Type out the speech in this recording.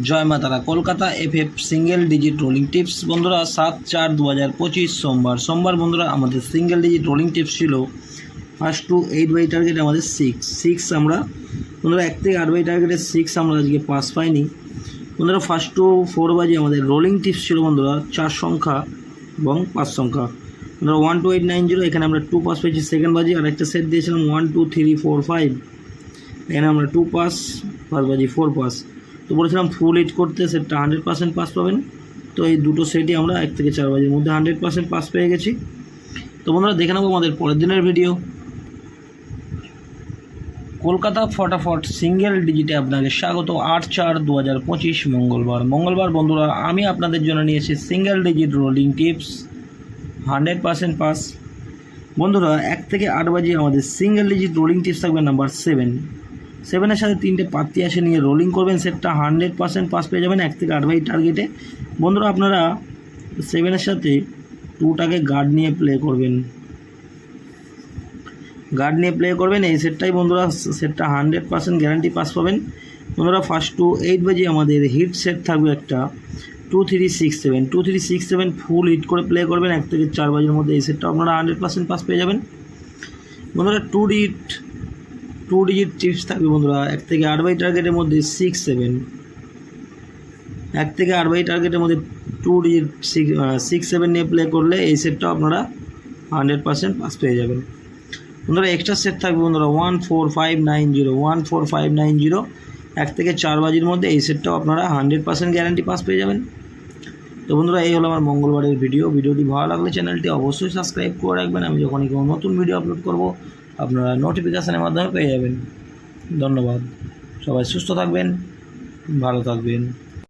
জয় মা তারা। Kolkata FF single digit rolling tips বন্ধুরা 7/4/2025 সোমবার বন্ধুরা আমাদের সিঙ্গেল ডিজিট রোলিং টিপস ছিল ফার্স্ট টু 8 বাই টার্গেট আমাদের 6 আমরা বন্ধুরা 1 থেকে 8 বাই টার্গেটে 6 আমরা আজকে পাস পাইনি বন্ধুরা। ফার্স্ট টু 4 বাজে আমাদের রোলিং টিপস ছিল বন্ধুরা 4 সংখ্যা এবং 5 সংখ্যা বন্ধুরা 12890। এখানে আমরা 2 পাস পেয়েছি সেকেন্ড বাজে। আর একটা সেট দিয়েছিলাম 1 2 3 4 5, এখানে আমরা 2 পাস, ফার্স্ট বাজি 4 পাস। তো বলেছিলাম ফুল হিট করতে সেটটা 100% পাস পাবেন। তো এই দুটো সেটই আমরা 1 থেকে 4 বাজির মধ্যে 100% পাস পেয়ে গেছি। তো বন্ধুরা দেখে নেবো আমাদের পরের দিনের ভিডিও। কলকাতা ফটাফট সিঙ্গেল ডিজিটে আপনাকে স্বাগত। 8/4/2025 মঙ্গলবার বন্ধুরা আমি আপনাদের জন্য নিয়েছি single digit rolling tips 100% pass বন্ধুরা। 1 থেকে 8 বাজে আমাদের সিঙ্গেল ডিজিট রোলিং টিপস থাকবে নাম্বার 7-এর সাথে 3টে পাত্তি আসে নিয়ে রোলিং করবেন, সেটটা 100% পাস পেয়ে যাবেন 1 থেকে 8 বাই টার্গেটে বন্ধুরা। আপনারা 7-এর সাথে 2টাকে গার্ড নিয়ে প্লে করবেন, এই সেটটাই বন্ধুরা সেটটা 100% গ্যারান্টি পাস পাবেন বন্ধুরা। ফার্স্ট টু 8 বাজে আমাদের হিট সেট থাকবে একটা 2367 ফুল হিট করে প্লে করবেন 1 থেকে 4 বাজের মধ্যে, এই সেটটা আপনারা 100% পাস পেয়ে যাবেন বন্ধুরা। 2 ডিজিট টিপস থাকবে বন্ধুরা 1 থেকে 8 বাই টার্গেটের মধ্যে 1 থেকে 8 বাই টার্গেটের মধ্যে 2 ডিজিট 6-7 নিয়ে প্লে করলে এই সেটটাও আপনারা 100% পাস পেয়ে যাবেন বন্ধুরা। এক্সট্রা সেট থাকবে বন্ধুরা 14590 1 থেকে 4 বাজির মধ্যে, এই সেটটাও আপনারা 100% গ্যারান্টি পাস পেয়ে যাবেন। তো বন্ধুরা এই হলো আমার মঙ্গলবারের ভিডিওটি ভালো লাগলে চ্যানেলটি অবশ্যই সাবস্ক্রাইব করে রাখবেন। আমি যখনই কোনো নতুন ভিডিও আপলোড করব আপনারা নোটিফিকেশানের মাধ্যমে পেয়ে যাবেন। ধন্যবাদ, সবাই সুস্থ থাকবেন, ভালো থাকবেন।